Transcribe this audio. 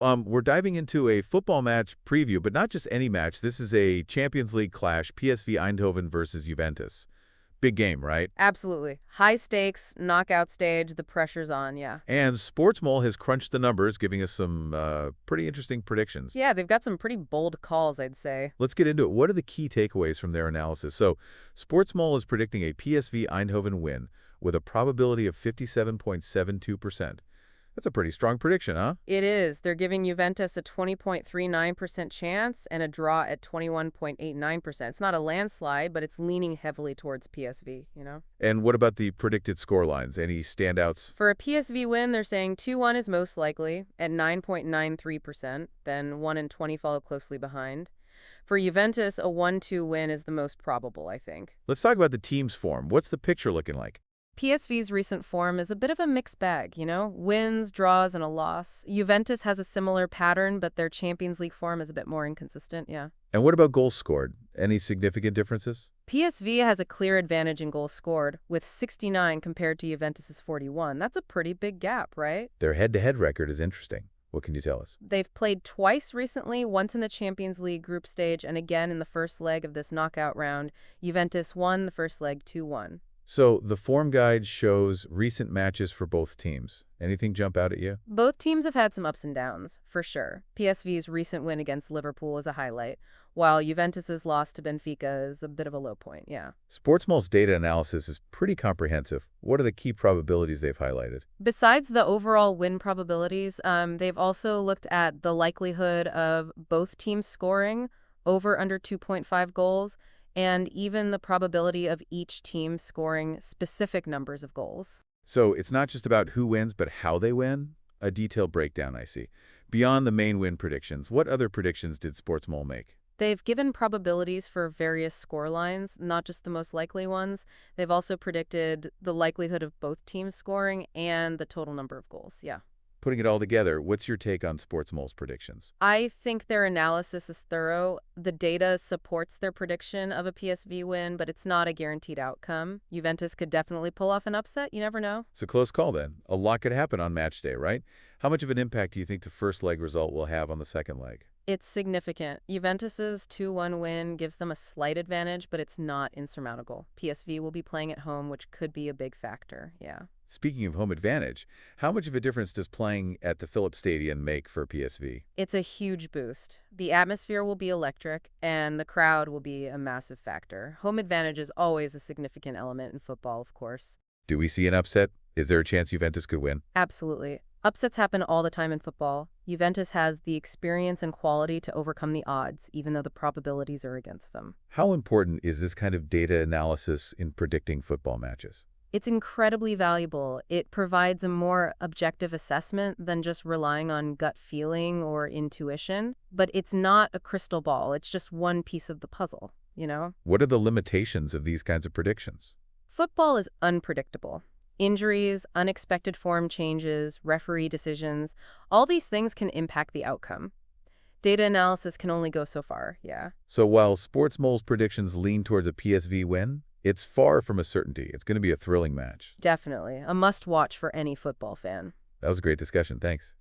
We're diving into a football match preview, but not just any match. This is a Champions League clash, PSV Eindhoven versus Juventus. Big game, right? Absolutely. High stakes, knockout stage, the pressure's on, yeah. And Sportsmall has crunched the numbers, giving us some pretty interesting predictions. Yeah, they've got some pretty bold calls, I'd say. Let's get into it. What are the key takeaways from their analysis? So, Sportsmall is predicting a PSV Eindhoven win with a probability of 57.72%. That's a pretty strong prediction, huh? It is. They're giving Juventus a 20.39% chance and a draw at 21.89%. It's not a landslide, but it's leaning heavily towards PSV, you know? And what about the predicted score lines? Any standouts? For a PSV win, they're saying 2-1 is most likely at 9.93%, then 1 and 20 follow closely behind. For Juventus, a 1-2 win is the most probable, I think. Let's talk about the team's form. What's the picture looking like? PSV's recent form is a bit of a mixed bag, you know? Wins, draws, and a loss. Juventus has a similar pattern, but their Champions League form is a bit more inconsistent, yeah. And what about goals scored? Any significant differences? PSV has a clear advantage in goals scored, with 69 compared to Juventus's 41. That's a pretty big gap, right? Their head-to-head record is interesting. What can you tell us? They've played twice recently, once in the Champions League group stage and again in the first leg of this knockout round. Juventus won the first leg 2-1. So, the form guide shows recent matches for both teams. Anything jump out at you? Both teams have had some ups and downs, for sure. PSV's recent win against Liverpool is a highlight, while Juventus's loss to Benfica is a bit of a low point, yeah. Sportsmall's data analysis is pretty comprehensive. What are the key probabilities they've highlighted? Besides the overall win probabilities, they've also looked at the likelihood of both teams scoring over under 2.5 goals, and even the probability of each team scoring specific numbers of goals. So it's not just about who wins, but how they win? A detailed breakdown, I see. Beyond the main win predictions, what other predictions did Sportsmall make? They've given probabilities for various score lines, not just the most likely ones. They've also predicted the likelihood of both teams scoring and the total number of goals, yeah. Putting it all together, what's your take on Sportsmall's predictions? I think their analysis is thorough. The data supports their prediction of a PSV win, but it's not a guaranteed outcome. Juventus could definitely pull off an upset. You never know. It's a close call then. A lot could happen on match day, right? How much of an impact do you think the first leg result will have on the second leg? It's significant. Juventus's 2-1 win gives them a slight advantage, but it's not insurmountable. PSV will be playing at home, which could be a big factor, yeah. Speaking of home advantage, how much of a difference does playing at the Philips Stadium make for PSV? It's a huge boost. The atmosphere will be electric, and the crowd will be a massive factor. Home advantage is always a significant element in football, of course. Do we see an upset? Is there a chance Juventus could win? Absolutely. Upsets happen all the time in football. Juventus has the experience and quality to overcome the odds, even though the probabilities are against them. How important is this kind of data analysis in predicting football matches? It's incredibly valuable. It provides a more objective assessment than just relying on gut feeling or intuition. But it's not a crystal ball. It's just one piece of the puzzle, you know? What are the limitations of these kinds of predictions? Football is unpredictable. Injuries, unexpected form changes, referee decisions, all these things can impact the outcome. Data analysis can only go so far, yeah. So while Sportsmall's predictions lean towards a PSV win, it's far from a certainty. It's going to be a thrilling match. Definitely. A must-watch for any football fan. That was a great discussion. Thanks.